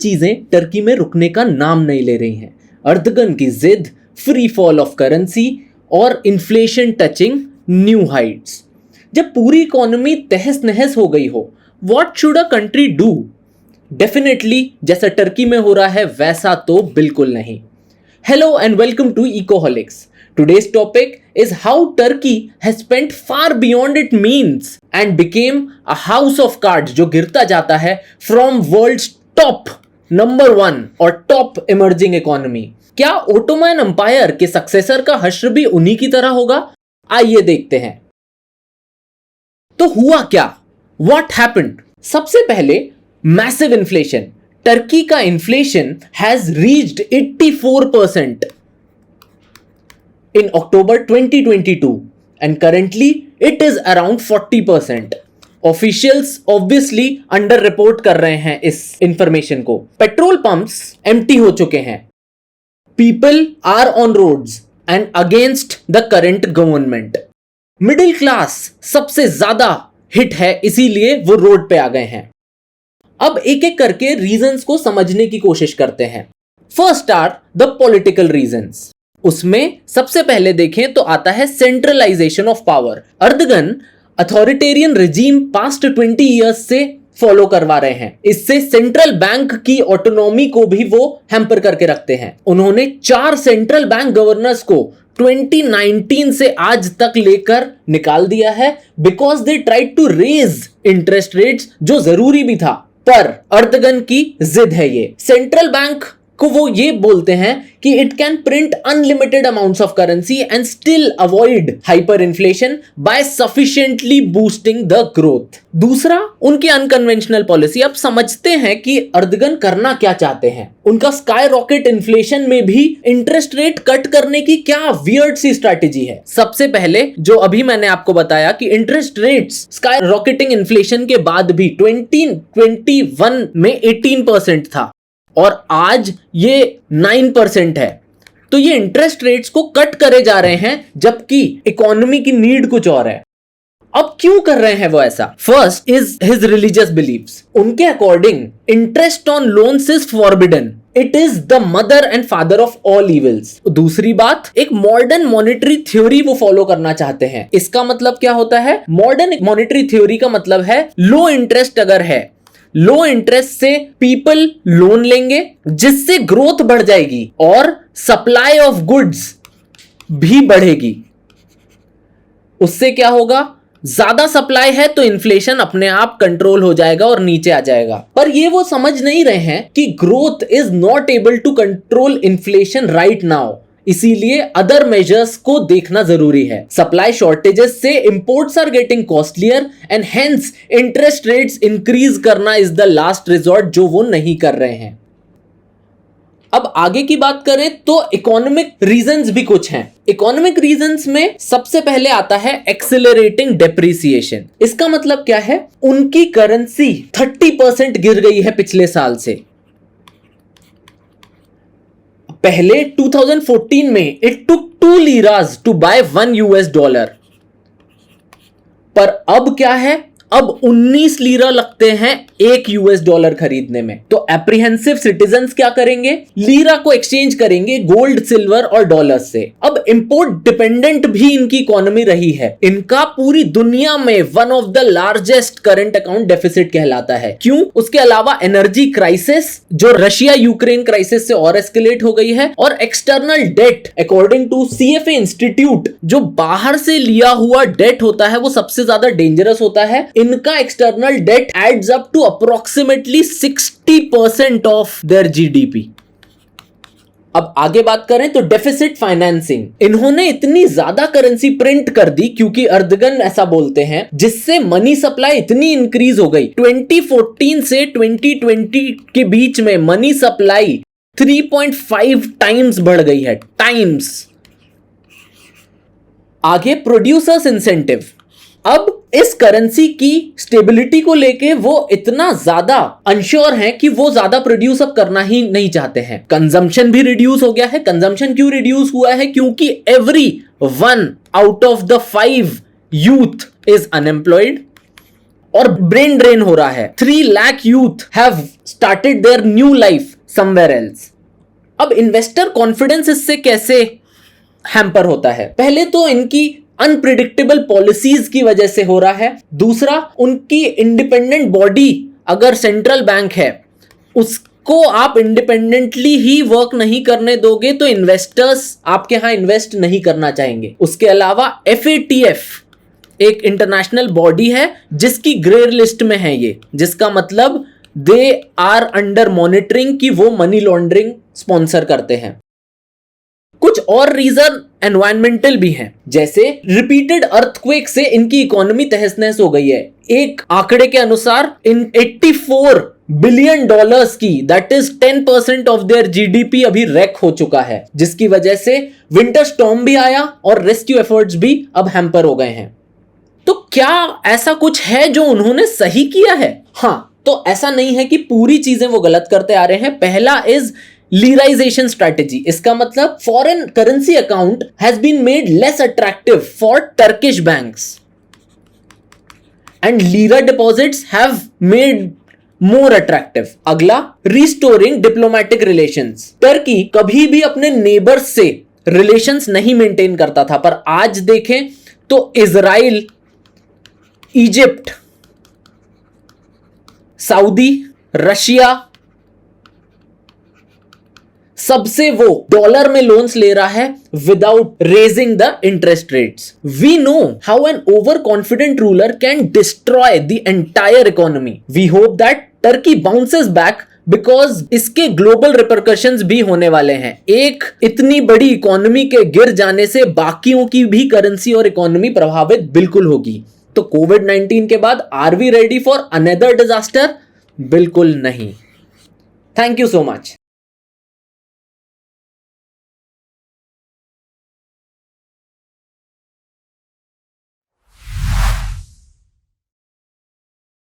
चीजें टर्की में रुकने का नाम नहीं ले रही हैं। अर्दगन की जिद, फ्री फॉल ऑफ करेंसी और इन्फ्लेशन टचिंग न्यू हाइट्स। जब पूरी इकोनॉमी तहस नहस हो गई हो, what should a country do? Definitely जैसा टर्की में हो रहा है वैसा तो बिल्कुल नहीं। Hello and welcome to Ecoholics. Today's topic is how Turkey has spent far beyond its means and became a house of cards जो गिरता जाता है from world's top number 1 और top emerging economy। क्या ओटोमन एम्पायर के successor का हश्र भी उन्हीं की तरह होगा? आइए देखते हैं। तो हुआ क्या? What happened? सबसे पहले मैसिव इन्फ्लेशन। टर्की का inflation has reached 84% in October 2022 and currently it is around 40%. Officials obviously under report कर रहे हैं इस इंफॉर्मेशन को। पेट्रोल पंप्स एम्प्टी हो चुके हैं। People are on roads and against the current government. Middle class सबसे ज्यादा हिट है, इसीलिए वो रोड पे आ गए हैं। अब एक एक करके रीजंस को समझने की कोशिश करते हैं। First are the political reasons. उसमें सबसे पहले देखें तो आता है centralisation of power. Erdogan authoritarian regime past 20 years से फॉलो करवा रहे हैं। इससे सेंट्रल बैंक की ऑटोनॉमी को भी वो हैम्पर करके रखते हैं। उन्होंने 4 सेंट्रल बैंक गवर्नर्स को 2019 से आज तक लेकर निकाल दिया है because they tried to raise interest rates, जो जरूरी भी था। पर अर्दगन की जिद है ये। सेंट्रल बैंक को वो ये बोलते हैं कि it can print unlimited amounts of currency and still avoid hyper inflation by sufficiently boosting the growth. दूसरा, उनकी अनकन्वेंशनल पॉलिसी। अब समझते हैं कि अर्दगन करना क्या चाहते हैं। उनका स्काई रॉकेट इन्फ्लेशन में भी इंटरेस्ट रेट कट करने की क्या वियर्ड सी स्ट्रैटेजी है। सबसे पहले जो अभी मैंने आपको बताया कि interest rates sky rocketing inflation के बाद भी 2021 में 18% था और आज ये 9% है। तो ये इंटरेस्ट रेट्स को कट करे जा रहे हैं जबकि इकोनॉमी की नीड कुछ और है। अब क्यों कर रहे हैं वो ऐसा? First is his religious believes. उनके according interest on loans is forbidden, it is the mother and father of all evils. दूसरी बात, एक मॉडर्न मॉनेटरी थ्योरी वो फॉलो करना चाहते हैं। इसका मतलब क्या होता है? मॉडर्न मॉनेटरी थ्योरी का मतलब है लो इंटरेस्ट अगर है, लो इंटरेस्ट से पीपल लोन लेंगे जिससे ग्रोथ बढ़ जाएगी और सप्लाई ऑफ गुड्स भी बढ़ेगी। उससे क्या होगा? ज्यादा सप्लाई है तो इन्फ्लेशन अपने आप कंट्रोल हो जाएगा और नीचे आ जाएगा। पर ये वो समझ नहीं रहे हैं कि growth is not able to control inflation right now, इसीलिए अदर मेजर्स को देखना जरूरी है। सप्लाई शॉर्टेजेस से imports are getting costlier and hence interest rates increase करना इज द लास्ट रिजॉर्ट, जो वो नहीं कर रहे हैं। अब आगे की बात करें तो इकोनॉमिक रीजंस भी कुछ हैं। इकोनॉमिक रीजंस में सबसे पहले आता है एक्सेलरेटिंग डेप्रिसिएशन। इसका मतलब क्या है? उनकी करेंसी 30% गिर गई है पिछले साल से। पहले 2014 में it took 2 liras to buy 1 US dollar, पर अब क्या है? अब 19 लीरा लगते हैं 1 US डॉलर खरीदने में। तो एप्रीहेंसिव सिटीजन्स क्या करेंगे? लीरा को एक्सचेंज करेंगे गोल्ड, सिल्वर और डॉलर से। अब इंपोर्ट डिपेंडेंट भी इनकी इकोनॉमी रही है। इनका पूरी दुनिया में one of the largest current account deficit कहलाता है। क्यों? उसके अलावा एनर्जी क्राइसिस जो रशिया यूक्रेन क्राइसिस से और एस्केलेट हो गई है, और external debt according to CFA institute, जो बाहर से लिया हुआ डेट होता है वो सबसे ज्यादा डेंजरस होता है। इनका external debt adds up to approximately 60% of their GDP। अब आगे बात करें तो डेफिसिट फाइनेंसिंग। इन्होंने इतनी ज्यादा करेंसी प्रिंट कर दी, क्योंकि अर्दगन ऐसा बोलते हैं, जिससे मनी सप्लाई इतनी इंक्रीज हो गई। 2014 से 2020 के बीच में मनी सप्लाई 3.5 टाइम्स बढ़ गई है। टाइम्स। आगे प्रोड्यूसर्स इंसेंटिव। अब इस करेंसी की स्टेबिलिटी को लेके वो इतना ज्यादा अनश्योर हैं कि वो ज्यादा प्रोड्यूस अब करना ही नहीं चाहते हैं। कंजम्पशन भी रिड्यूस हो गया है। कंजम्पशन क्यों रिड्यूस हुआ है? क्योंकि every 1 out of the 5 youth is unemployed. और ब्रेन ड्रेन हो रहा है। 3 lakh youth have started their new life somewhere else. अब इन्वेस्टर कॉन्फिडेंस इससे कैसे हैम्पर होता है? पहले तो इनकी अनप्रिडिक्टेबल पॉलिसीज की वजह से हो रहा है। दूसरा, उनकी इंडिपेंडेंट बॉडी अगर सेंट्रल बैंक है, उसको आप इंडिपेंडेंटली ही वर्क नहीं करने दोगे तो इन्वेस्टर्स आपके यहां इन्वेस्ट नहीं करना चाहेंगे। उसके अलावा FATF एक इंटरनेशनल बॉडी है जिसकी ग्रे लिस्ट में है ये, जिसका मतलब दे आर अंडर मॉनिटरिंग कि वो मनी लॉन्ड्रिंग स्पॉन्सर करते हैं। कुछ और रीजन एनवायरमेंटल भी हैं, जैसे रिपीटेड अर्थक्वेक से इनकी इकोनॉमी तहस नहस हो गई है। एक आंकड़े के अनुसार इन $84 बिलियन की, that is 10% of their GDP अभी रैक हो चुका है, जिसकी वजह से विंटर स्टॉर्म भी आया और रेस्क्यू एफर्ट्स भी अब हैम्पर हो गए हैं। तो क्या ऐसा कुछ है जो उन्होंने सही किया है? हाँ, तो ऐसा नहीं है कि पूरी चीजें वो गलत करते आ रहे हैं। पहला इज लीराइजेशन स्ट्रैटेजी। इसका मतलब foreign currency account has been made less attractive for Turkish banks and lira deposits have made more attractive. अगला, रिस्टोरिंग डिप्लोमेटिक रिलेशंस। टर्की कभी भी अपने नेबर्स से रिलेशंस नहीं मेंटेन करता था, पर आज देखें तो इजराइल, इजिप्ट, सऊदी, रशिया, सबसे वो डॉलर में लोन्स ले रहा है without raising the interest rates. We know how an over confident ruler can destroy the entire economy. We hope that Turkey bounces back because इसके ग्लोबल रिपरकशंस भी होने वाले हैं। एक इतनी बड़ी इकोनॉमी के गिर जाने से बाकियों की भी करेंसी और इकोनॉमी प्रभावित बिल्कुल होगी। तो कोविड-19 के बाद are we ready for another disaster? बिल्कुल नहीं। Thank you so much.